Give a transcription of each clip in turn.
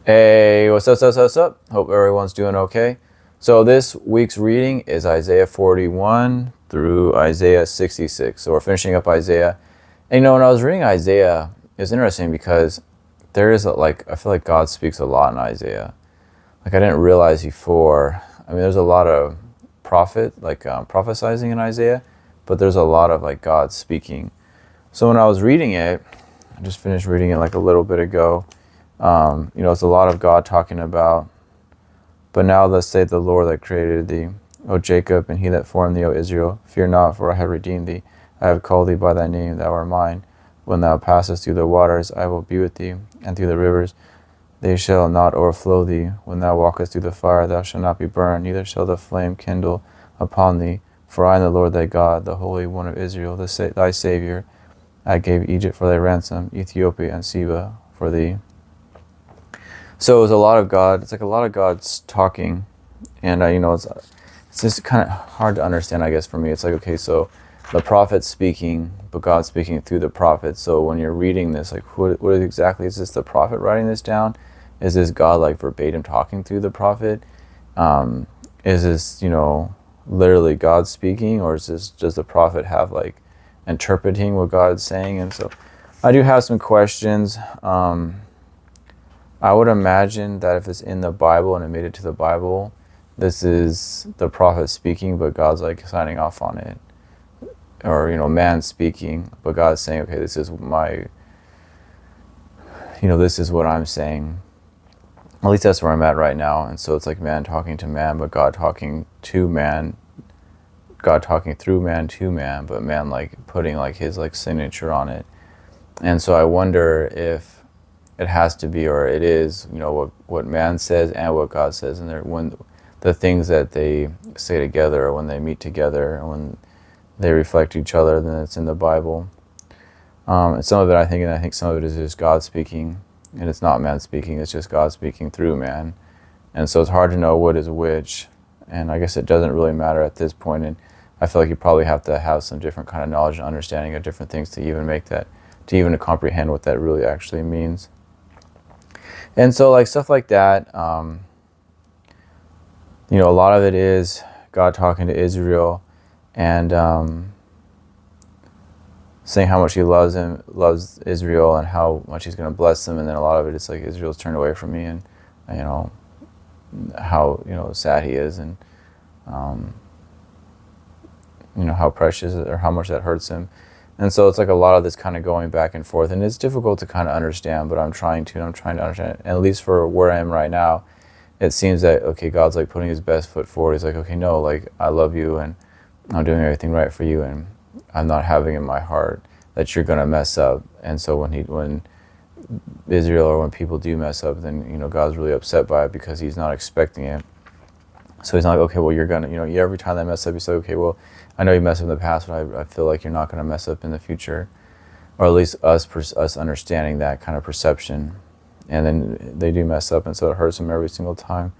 Hey, what's up? Hope everyone's doing okay. So this week's reading is Isaiah 41 through Isaiah 66. So we're finishing up Isaiah. And when I was reading Isaiah, it was interesting because there is I feel like God speaks a lot in Isaiah. Like I didn't realize before. I mean, there's a lot of prophesizing in Isaiah, but there's a lot of like God speaking. So when I was reading it, I just finished reading it like a little bit ago. It's a lot of God talking about, but now thus saith the Lord that created thee, O Jacob, and he that formed thee, O Israel. Fear not, for I have redeemed thee. I have called thee by thy name, thou art mine. When thou passest through the waters, I will be with thee, and through the rivers, they shall not overflow thee. When thou walkest through the fire, thou shalt not be burned, neither shall the flame kindle upon thee. For I am the Lord thy God, the Holy One of Israel, thy Savior. I gave Egypt for thy ransom, Ethiopia and Seba for thee. So it was a lot of God. It's like a lot of God's talking, and it's just kind of hard to understand, I guess, for me. It's like, okay, so the prophet's speaking, but God's speaking through the prophet. So when you're reading this, like, what exactly is this? The prophet writing this down? Is this God like verbatim talking through the prophet? Is this literally God speaking, or is this does the prophet have like interpreting what God's saying? And so I do have some questions. I would imagine that if it's in the Bible and it made it to the Bible, this is the prophet speaking, but God's like signing off on it. Or, man speaking, but God's saying, okay, this is this is what I'm saying. At least that's where I'm at right now. And so it's like man talking to man, but God talking to man, God talking through man to man, but man like putting like his like signature on it. And so I wonder if it has to be, or it is, what man says and what God says, and when the things that they say together, or when they meet together, and when they reflect each other, then it's in the Bible. And some of it, I think some of it is just God speaking, and it's not man speaking; it's just God speaking through man. And so it's hard to know what is which. And I guess it doesn't really matter at this point. And I feel like you probably have to have some different kind of knowledge and understanding of different things to even comprehend what that really actually means. And so like stuff like that, a lot of it is God talking to Israel and saying how much he loves Israel, and how much he's going to bless them. And then a lot of it is like, Israel's turned away from me, and how sad he is, and how precious, or how much that hurts him. And so it's like a lot of this kind of going back and forth, and it's difficult to kind of understand, but I'm trying to understand it. And at least for where I am right now, it seems that, okay, God's like putting his best foot forward. He's like, okay, no, like I love you, and I'm doing everything right for you, and I'm not having in my heart that you're going to mess up. And so when Israel, or when people do mess up, then, God's really upset by it, because he's not expecting it. So he's not like, okay, well, you're going to, every time they mess up, you say, okay, well, I know you messed up in the past, but I feel like you're not going to mess up in the future. Or at least us understanding that kind of perception. And then they do mess up, and so it hurts him every single time.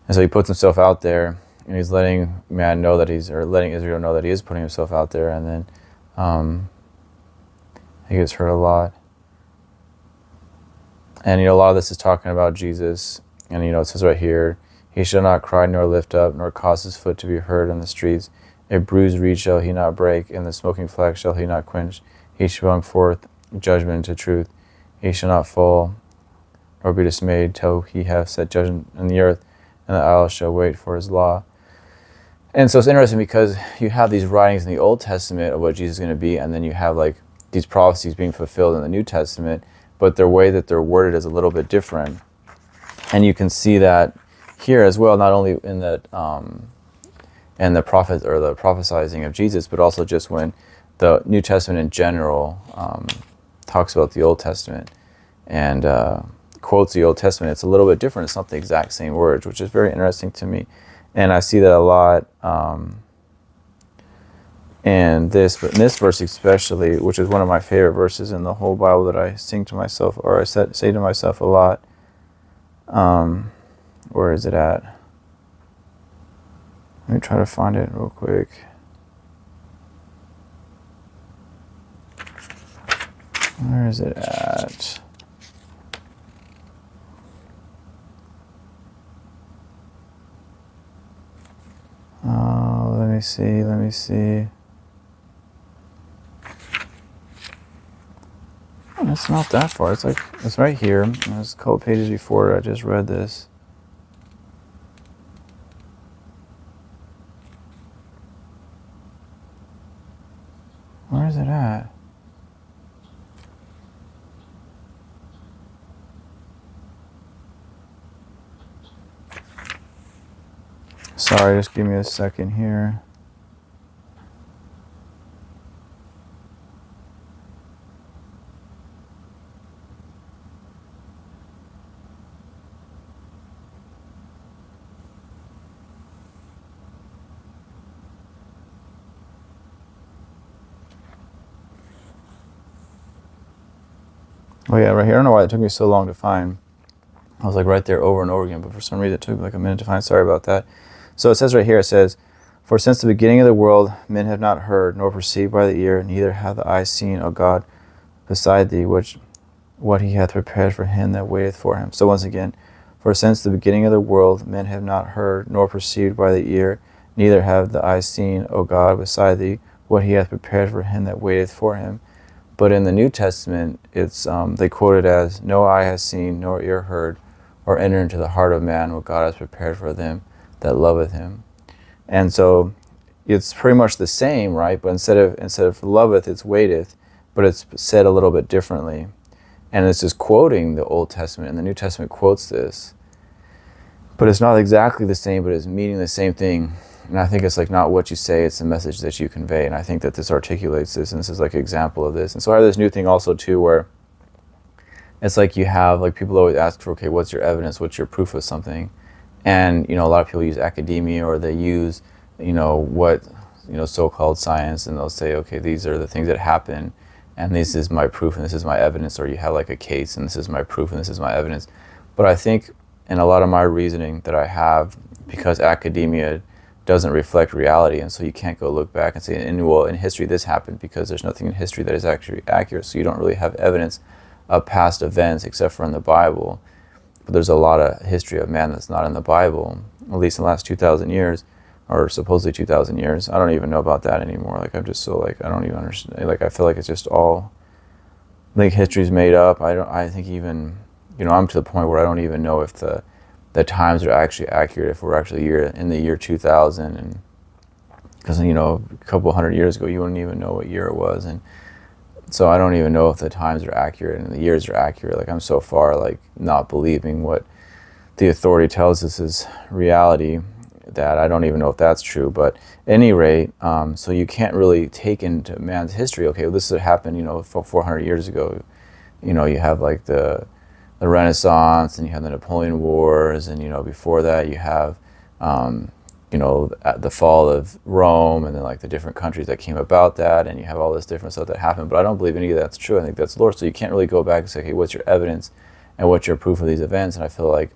And so he puts himself out there, and he's letting Israel know that he is putting himself out there, and then he gets hurt a lot. And, a lot of this is talking about Jesus. And, it says right here, he shall not cry nor lift up, nor cause his foot to be heard in the streets. A bruised reed shall he not break, and the smoking flax shall he not quench. He shall bring forth judgment to truth. He shall not fall, nor be dismayed, till he have set judgment in the earth, and the isles shall wait for his law. And so it's interesting, because you have these writings in the Old Testament of what Jesus is going to be, and then you have like these prophecies being fulfilled in the New Testament, but the way that they're worded is a little bit different. And you can see that here as well, not only in that and the prophets, or the prophesizing of Jesus, but also just when the New Testament in general talks about the Old Testament and quotes the Old Testament. It's a little bit different. It's not the exact same words, which is very interesting to me. And I see that a lot in this verse especially, which is one of my favorite verses in the whole Bible that I sing to myself, or I say to myself a lot. Where is it at? Let me try to find it real quick. Where is it at? see. Oh, it's not that far. It's right here. There's a couple pages before I just read this. Where is it at? Sorry, just give me a second here. Oh yeah, right here. I don't know why it took me so long to find. I was like right there over and over again, but for some reason it took like a minute to find. Sorry about that. So it says right here, it says, "For since the beginning of the world, men have not heard, nor perceived by the ear, neither have the eye seen, O God, beside thee, what he hath prepared for him that waiteth for him." So once again, "For since the beginning of the world, men have not heard, nor perceived by the ear, neither have the eye seen, O God, beside thee, what he hath prepared for him that waiteth for him." But in the New Testament, it's they quote it as, "No eye has seen, nor ear heard, or entered into the heart of man what God has prepared for them that loveth him." And so it's pretty much the same, right? But instead of loveth, it's waiteth, but it's said a little bit differently. And it's just quoting the Old Testament, and the New Testament quotes this. But it's not exactly the same, but it's meaning the same thing. And I think it's like not what you say, it's the message that you convey. And I think that this articulates this, and this is like an example of this. And so I have this new thing also too, where it's like you have, like people always ask for, okay, what's your evidence? What's your proof of something? And, a lot of people use academia, or they use, so-called science, and they'll say, okay, these are the things that happen, and this is my proof, and this is my evidence. Or you have like a case, and this is my proof, and this is my evidence. But I think in a lot of my reasoning that I have, because academia doesn't reflect reality, and so you can't go look back and say, in history this happened, because there's nothing in history that is actually accurate, so you don't really have evidence of past events except for in the Bible. But there's a lot of history of man that's not in the Bible, at least in the last 2,000 years, or supposedly 2,000 years. I don't even know about that anymore. Like, I'm just so, like, I don't even understand. Like, I feel like it's just all, like, history's made up. I think even, I'm to the point where I don't even know if the times are actually accurate, if we're actually in the year 2000. And because, a couple hundred years ago, you wouldn't even know what year it was. And so I don't even know if the times are accurate and the years are accurate. Like, I'm so far, like, not believing what the authority tells us is reality, that I don't even know if that's true. But at any rate, so you can't really take into man's history, okay, well, this happened, 400 years ago. You have like the Renaissance, and you have the Napoleon Wars, and before that you have at the fall of Rome, and then like the different countries that came about that, and you have all this different stuff that happened. But I don't believe any of that's true. I think that's Lord. So you can't really go back and say, okay, what's your evidence and what's your proof of these events? And I feel like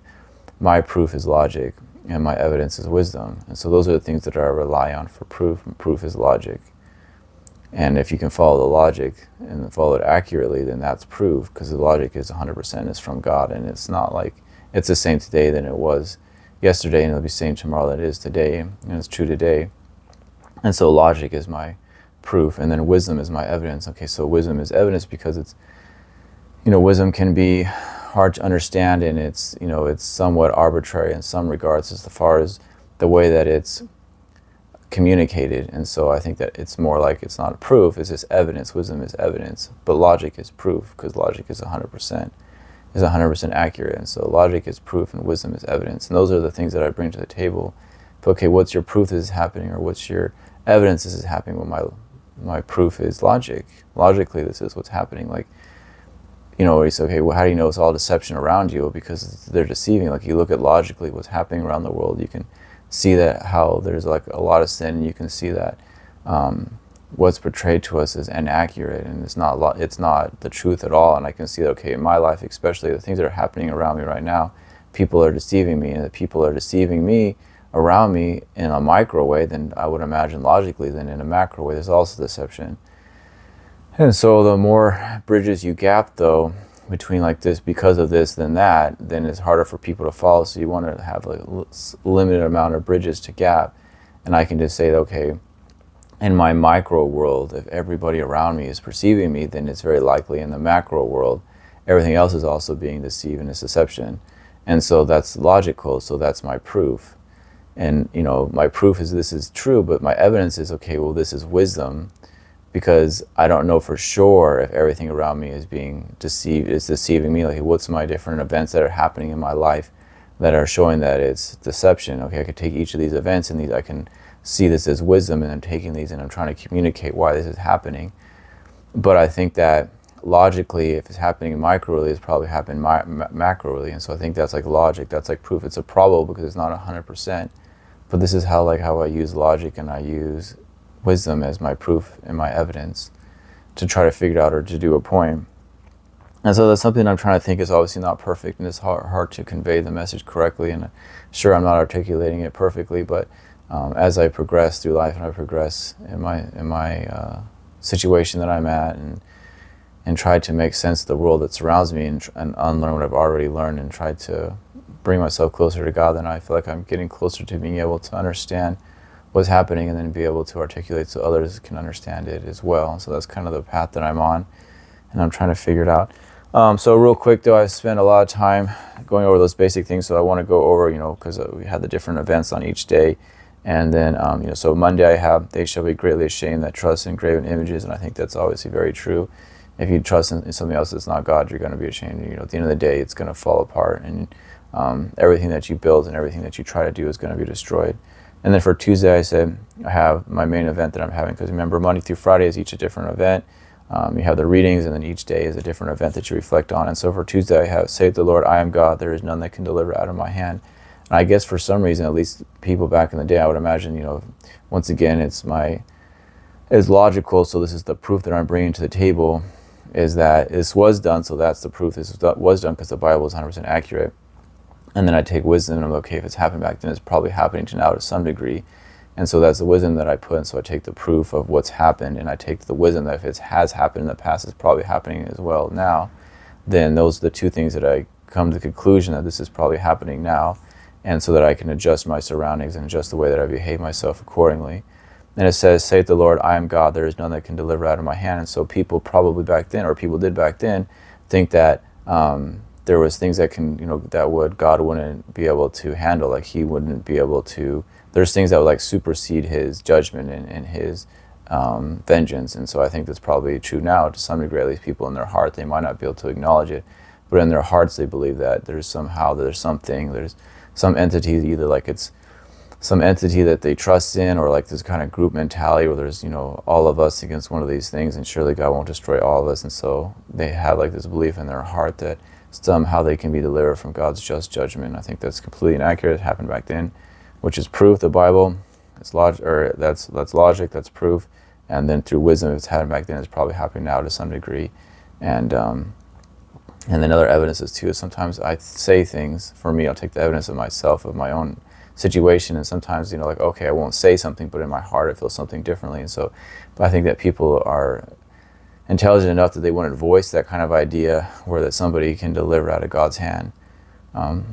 my proof is logic and my evidence is wisdom. And so those are the things that I rely on for proof, and proof is logic. And if you can follow the logic and follow it accurately, then that's proof, because the logic is 100% is from God, and it's not like it's the same today than it was yesterday, and it'll be the same tomorrow that it is today, and it's true today. And so logic is my proof, and then wisdom is my evidence. Okay, so wisdom is evidence because it's, wisdom can be hard to understand, and it's, it's somewhat arbitrary in some regards as far as the way that it's communicated. And so I think that it's more like, it's not a proof, it's just evidence. Wisdom is evidence, but logic is proof, because logic is 100% accurate. And so logic is proof and wisdom is evidence. And those are the things that I bring to the table. But okay, what's your proof this is happening, or what's your evidence this is happening? Well, my proof is logic. Logically, this is what's happening. Like, it's okay, well, how do you know it's all deception around you? Because they're deceiving. Like, you look at logically what's happening around the world, you can see that how there's like a lot of sin, and you can see that what's portrayed to us is inaccurate, and it's not the truth at all. And I can see that, okay, in my life especially, the things that are happening around me right now, people are deceiving me, and the people are deceiving me around me in a micro way, then I would imagine logically, then in a macro way there's also deception. And so the more bridges you gap, though, between like this, because of this, then that, then it's harder for people to follow. So you want to have like a limited amount of bridges to gap. And I can just say, okay, in my micro world, if everybody around me is perceiving me, then it's very likely in the macro world, everything else is also being deceived and it's deception. And so that's logical, so that's my proof. And, my proof is this is true, but my evidence is, okay, well, this is wisdom, because I don't know for sure if everything around me is being deceived, is deceiving me. Like, what's my different events that are happening in my life that are showing that it's deception? Okay, I could take each of these events and I can see this as wisdom, and I'm taking these and I'm trying to communicate why this is happening. But I think that logically, if it's happening microly, it's probably happening macroly. And so I think that's like logic, that's like proof. It's a probable because it's not 100%. But this is how I use logic, and I use wisdom as my proof and my evidence to try to figure it out or to do a point. And so that's something I'm trying to think is obviously not perfect, and it's hard to convey the message correctly. And sure, I'm not articulating it perfectly, but as I progress through life and I progress in my situation that I'm at, and try to make sense of the world that surrounds me, and unlearn what I've already learned, and try to bring myself closer to God, then I feel like I'm getting closer to being able to understand what's happening, and then be able to articulate so others can understand it as well. So that's kind of the path that I'm on, and I'm trying to figure it out. So real quick though, I spent a lot of time going over those basic things, so I want to go over, because we had the different events on each day. And then, so Monday I have, they shall be greatly ashamed that trust in graven images, and I think that's obviously very true. If you trust in something else that's not God, you're going to be ashamed. At the end of the day, it's going to fall apart, and everything that you build and everything that you try to do is going to be destroyed. And then for Tuesday, I said I have my main event that I'm having, because remember, Monday through Friday is each a different event. You have the readings, and then each day is a different event that you reflect on. And so for Tuesday, I have Saith the Lord, I am God, there is none that can deliver out of my hand. And I guess for some reason, at least people back in the day, I would imagine, once again, it's logical. So this is the proof that I'm bringing to the table, is that this was done. So that's the proof this was done, because the Bible is 100% accurate. And then I take wisdom, and I'm okay, if it's happened back then, it's probably happening to now to some degree. And so that's the wisdom that I put in. So I take the proof of what's happened, and I take the wisdom that if it has happened in the past, it's probably happening as well now. Then those are the two things that I come to the conclusion that this is probably happening now, and so that I can adjust my surroundings and adjust the way that I behave myself accordingly. And it says, Saith the Lord, I am God, there is none that can deliver out of my hand. And so people probably back then, or people did back then, think that there was things that God wouldn't be able to handle, like he wouldn't be able to, there's things that would supersede his judgment and his vengeance. And so I think that's probably true now to some degree. At least people in their heart, they might not be able to acknowledge it, but in their hearts they believe that there's some entity, either it's some entity that they trust in, or this kind of group mentality where there's all of us against one of these things, and surely God won't destroy all of us. And so they have this belief in their heart that somehow they can be delivered from God's just judgment. I think that's completely inaccurate. It happened back then, which is proof. The Bible, it's that's logic, that's proof. And then through wisdom, if it's happened back then, it's probably happening now to some degree. And then other evidences too is sometimes I say things. For me, I'll take the evidence of myself, of my own situation, and sometimes okay, I won't say something, but in my heart I feel something differently. And so, but I think that people are intelligent enough that they wouldn't voice that kind of idea, where that somebody can deliver out of God's hand,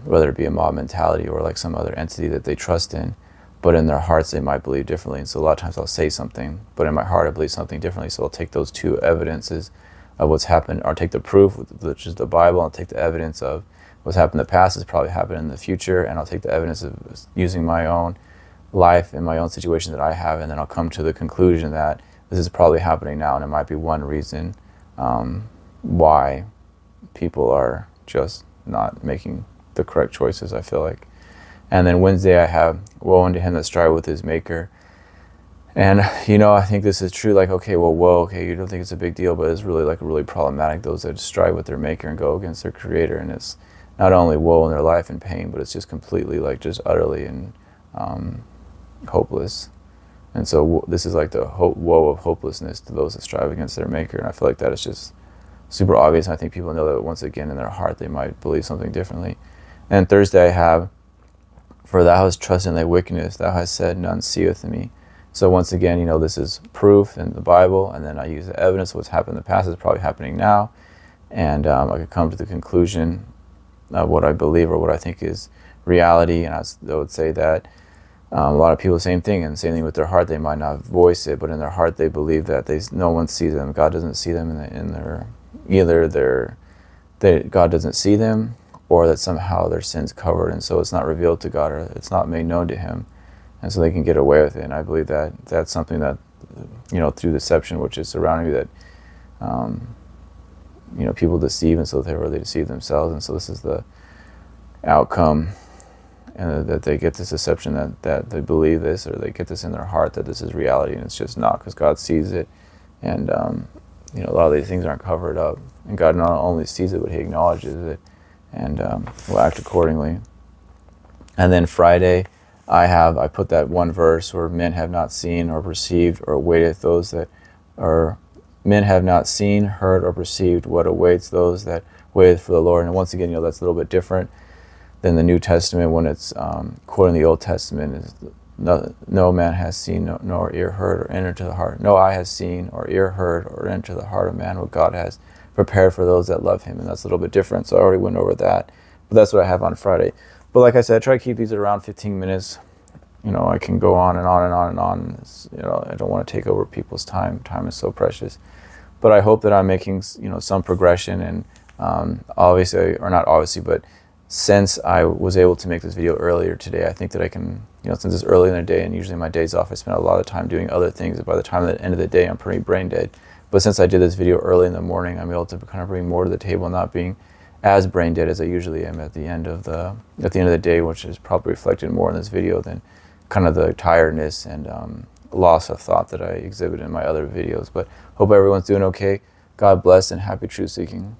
whether it be a mob mentality or some other entity that they trust in, but in their hearts they might believe differently. And so a lot of times I'll say something, but in my heart I believe something differently. So I'll take those two evidences of what's happened, or take the proof, which is the Bible, and I'll take the evidence of what's happened in the past is probably happening in the future, and I'll take the evidence of using my own life and my own situation that I have, and then I'll come to the conclusion that this is probably happening now, and it might be one reason why people are just not making the correct choices, I feel like. And then Wednesday I have, woe unto him that striveth with his maker. And I think this is true, okay, well, whoa, okay, you don't think it's a big deal, but it's really really problematic, those that strive with their maker and go against their creator. And it's not only woe in their life and pain, but it's just completely just utterly and hopeless. And so this is the woe of hopelessness to those that strive against their maker. And I feel like that is just super obvious. And I think people know that once again in their heart they might believe something differently. And Thursday I have, for thou hast trusted in thy wickedness, thou hast said, none seeth me. So once again, this is proof in the Bible, and then I use the evidence of what's happened in the past is probably happening now. And I could come to the conclusion of what I believe or what I think is reality. And I would say that A lot of people, same thing, and same thing with their heart. They might not voice it, but in their heart they believe that no one sees them. God doesn't see them in their either God doesn't see them, or that somehow their sin's covered, and so it's not revealed to God, or it's not made known to Him, and so they can get away with it. And I believe that that's something that, through deception, which is surrounding you, that people deceive, and so they really deceive themselves, and so this is the outcome, and that they get this deception that they believe this, or they get this in their heart that this is reality, and it's just not, because God sees it, and a lot of these things aren't covered up, and God not only sees it, but He acknowledges it, and will act accordingly. And then Friday, I put that one verse where men have not seen or perceived or waiteth those that are, men have not seen, heard, or perceived what awaits those that waiteth for the Lord. And once again, that's a little bit different than the New Testament when it's quoting the Old Testament. Is no man has seen, nor ear heard, or entered to the heart. No eye has seen, or ear heard, or entered to the heart of man what God has prepared for those that love Him. And that's a little bit different, so I already went over that. But that's what I have on Friday. But like I said, I try to keep these at around 15 minutes. I can go on and on and on and on. I don't want to take over people's time. Time is so precious. But I hope that I'm making, some progression. And obviously, or not obviously, but since I was able to make this video earlier today, I think that I can, since it's early in the day, and usually my days off, I spend a lot of time doing other things. By the time at the end of the day, I'm pretty brain dead. But since I did this video early in the morning, I'm able to kind of bring more to the table, not being as brain dead as I usually am at the end of the day, which is probably reflected more in this video than kind of the tiredness and loss of thought that I exhibit in my other videos. But hope everyone's doing okay. God bless, and happy truth seeking.